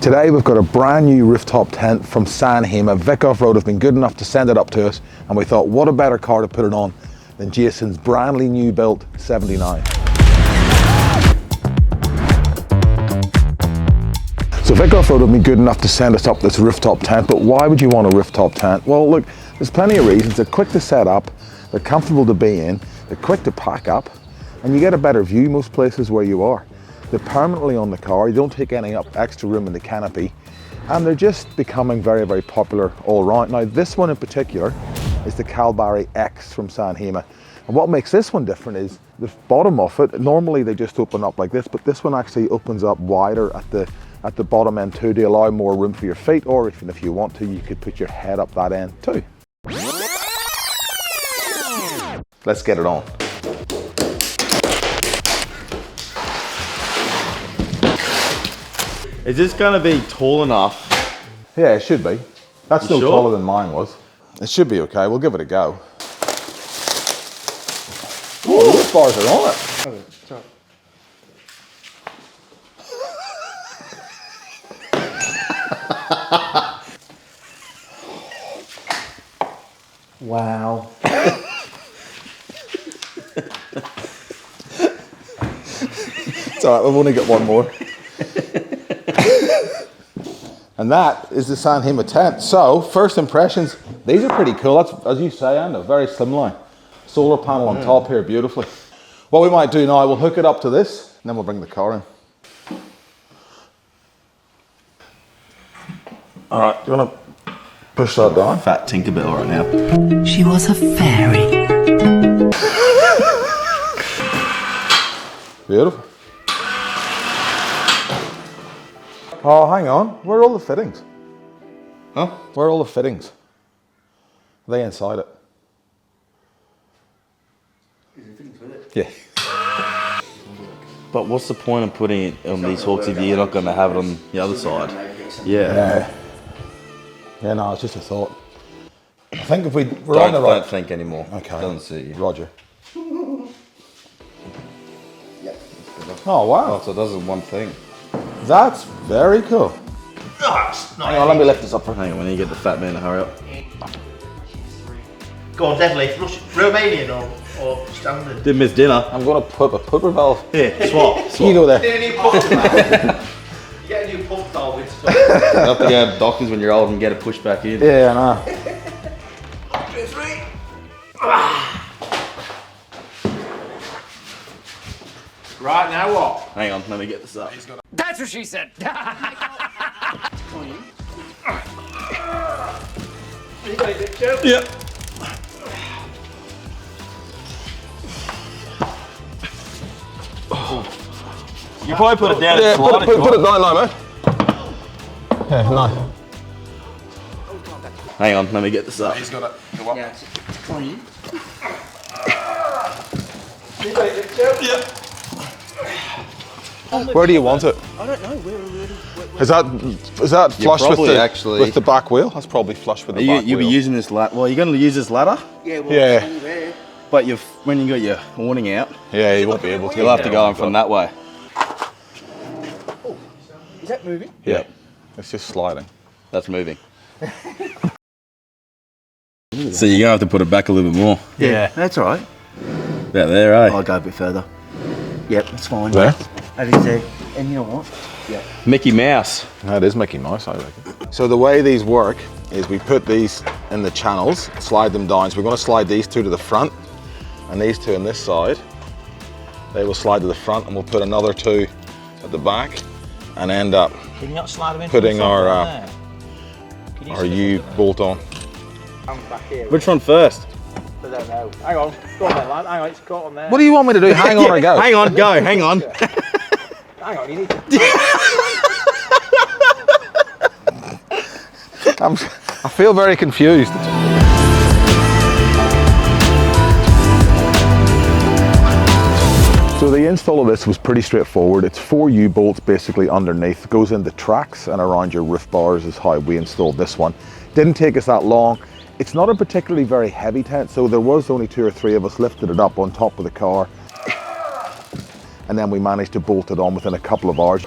Today we've got a brand new rooftop tent from Hima. Vic Off-Road have been good enough to send it up to us, and we thought what a better car to put it on than Jason's brandly new built 79. So Vic Off-Road have been good enough to send us up this rooftop tent, but why would you want a rooftop tent? Well look, there's plenty of reasons. They're quick to set up, they're comfortable to be in, they're quick to pack up, and you get a better view most places where you are. They're permanently on the car, you don't take any extra room in the canopy, and they're just becoming very, very popular all around. Now this one in particular is the Kalbarri X from Hima. And what makes this one different is the bottom of it, normally they just open up like this, but this one actually opens up wider at the bottom end too, to allow more room for your feet, or even if you want to, you could put your head up that end too. Let's get it on. Is this going to be tall enough? Yeah, it should be. That's still taller than mine was. It should be okay, we'll give it a go. Oh, those bars are on it. Wow. It's alright, we've only got one more. And that is the Hima tent. So, first impressions, these are pretty cool. That's, as you say, Andy, very slimline. Solar panel on top here, beautifully. What we might do now, we'll hook it up to this, and then we'll bring the car in. Alright, do you want to push that down? Fat Tinkerbell right now. She was a fairy. Beautiful. Oh, hang on. Where are all the fittings? Huh? Where are all the fittings? Are they inside it? Is there fittings with it? Yeah. But what's the point of putting it on these hooks if you're not going to have it on the other side? Yeah. Yeah, no, it's just a thought. I think if we're on the right... Don't think anymore. Okay. Doesn't suit you. Roger. Yep. Oh, wow. Oh, so it does one thing. That's very cool. Hang on, let me lift this up. Hang on, we need to get the fat man to hurry up. Go on, definitely. Romanian or standard? Didn't miss dinner. I'm going to put a pupper valve. Here, swap. You go there. Get a new pump valve. You get a new pump valve with stuff. You have to go to doctors when you're old and get it pushed back in. Yeah, I know. 1, 2, 3. Right, now what? Hang on, let me get this up. That's what she said. You got it, Joe? Yep. You probably put it down and slide it. Put it down now, mate. Yeah, no. Hang on, let me get this up. He's got it. Go up. Yeah, it's clean. You got it, Joe? Yep. Where do you want it? I don't know. Is that flush with probably the back wheel? That's probably flush with the back You'll wheel. be using this ladder. Well, you're going to use this ladder, Yeah, well, Yeah. it's there. but when you got your awning out, Yeah, you won't be able to. you'll have to go in from that way. Is that moving? Yeah, it's just sliding. That's moving. So you're going to have to put it back a little bit more. Yeah. That's all right. About there, eh? I'll go a bit further. Yep, that's fine. There? That is there. And you know what? Yeah. Mickey Mouse. That is Mickey Mouse, I reckon. So the way these work is we put these in the channels, slide them down. So we're going to slide these two to the front, and these two on this side. They will slide to the front, and we'll put another two at the back, and end up Can you not slide them in? putting our U-bolt on. I'm back here. Which one first? I don't know. Hang on. Go on there, lad. Hang on, it's caught on there. What do you want me to do? Hang on or go? Hang on, go, hang on. Hang on, you need to... I feel very confused. So the install of this was pretty straightforward. It's 4 U-bolts basically underneath. It goes in the tracks and around your roof bars is how we installed this one. Didn't take us that long. It's not a particularly very heavy tent, so there was only 2 or 3 of us lifted it up on top of the car. And then we managed to bolt it on within a couple of hours.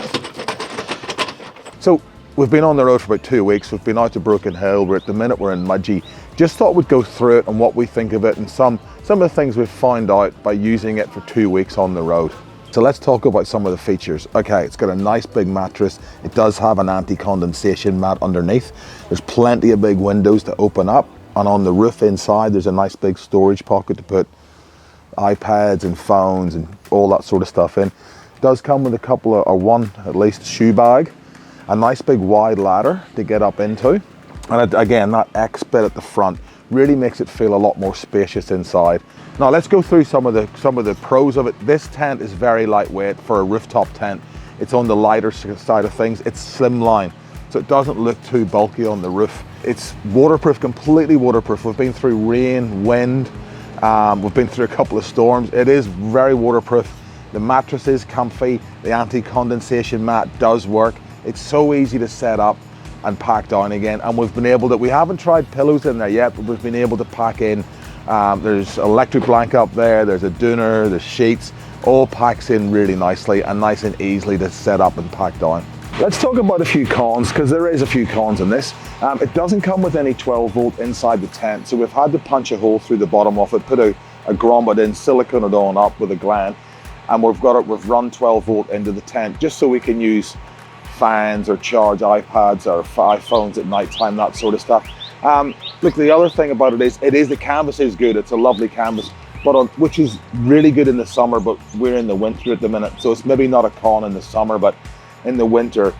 So we've been on the road for about 2 weeks. We've been out to Broken Hill. We're at the minute we're in Mudgee. Just thought we'd go through it and what we think of it and some of the things we've found out by using it for 2 weeks on the road. So let's talk about some of the features. Okay, it's got a nice big mattress. It does have an anti-condensation mat underneath. There's plenty of big windows to open up. And on the roof inside, there's a nice big storage pocket to put iPads and phones and all that sort of stuff in. It does come with a couple of, or one at least, shoe bag. A nice big wide ladder to get up into. And again, that X bit at the front really makes it feel a lot more spacious inside. Now let's go through some of the pros of it. This tent is very lightweight for a rooftop tent. It's on the lighter side of things. It's slimline, so it doesn't look too bulky on the roof. It's waterproof, completely waterproof. We've been through rain, wind, we've been through a couple of storms. It is very waterproof. The mattress is comfy. The anti-condensation mat does work. It's so easy to set up and pack down again. And we've been able to, we haven't tried pillows in there yet, but we've been able to pack in. There's electric blanket up there, there's a dooner, there's sheets, all packs in really nicely and nice and easily to set up and pack down. Let's talk about a few cons, because there is a few cons in this. It doesn't come with any 12 volt inside the tent, so we've had to punch a hole through the bottom of it, put a grommet in, silicone it on up with a gland, and we've run 12 volt into the tent just so we can use fans or charge iPads or iPhones at night time, that sort of stuff. Look, the other thing about it is the canvas is good. It's a lovely canvas, which is really good in the summer, but we're in the winter at the minute, so it's maybe not a con in the summer, but in the winter,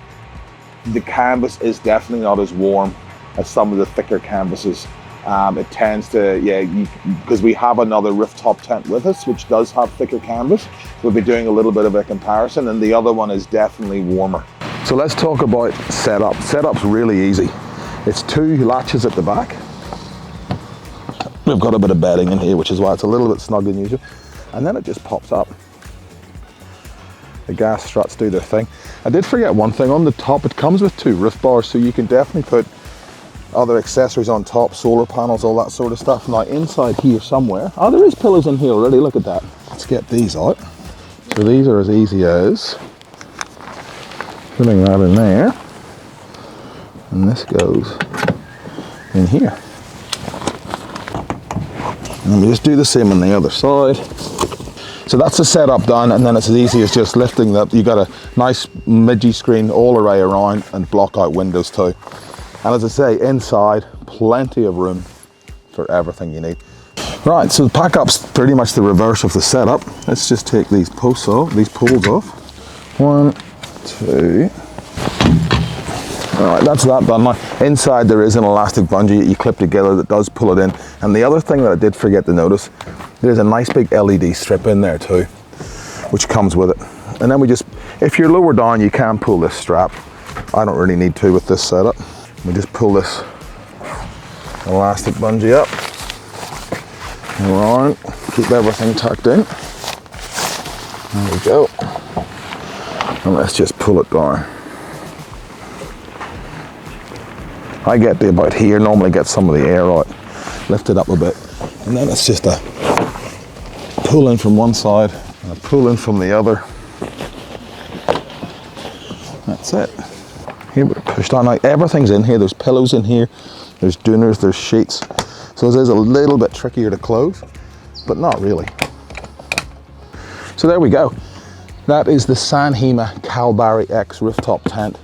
the canvas is definitely not as warm as some of the thicker canvases. It tends to, because we have another rooftop tent with us, which does have thicker canvas. We'll be doing a little bit of a comparison, and the other one is definitely warmer. So let's talk about setup. Setup's really easy. It's 2 latches at the back. We've got a bit of bedding in here, which is why it's a little bit snug than usual. And then it just pops up. The gas struts do their thing. I did forget one thing. On the top, it comes with 2 roof bars, so you can definitely put other accessories on top, solar panels, all that sort of stuff. Now inside here somewhere, there is pillows in here already, look at that. Let's get these out. So these are as easy as putting that in there, and this goes in here. And we just do the same on the other side. So that's the setup done, and then it's as easy as just lifting that. You got a nice Mudgee screen all the way around and block out windows too. And as I say, inside, plenty of room for everything you need. Right, so the pack up's pretty much the reverse of the setup. Let's just take these posts off, these poles off. 1, 2. All right, that's that done. Now, inside there is an elastic bungee that you clip together that does pull it in. And the other thing that I did forget to notice, there's a nice big LED strip in there too, which comes with it. And then we just, if you're lower down, you can pull this strap. I don't really need to with this setup. We just pull this elastic bungee up, around, keep everything tucked in. There we go. And let's just pull it down. I get to about here, normally get some of the air out, lift it up a bit, and then it's just a pull in from one side and a pull in from the other. That's it. Here we push down. Now everything's in here. There's pillows in here, there's dooners, there's sheets. So it is a little bit trickier to close, but not really. So there we go. That is the Hima Kalbarri X rooftop tent.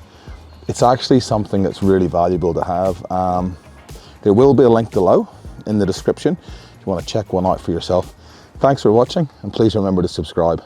It's actually something that's really valuable to have. There will be a link below in the description if you want to check one out for yourself. Thanks for watching, and please remember to subscribe.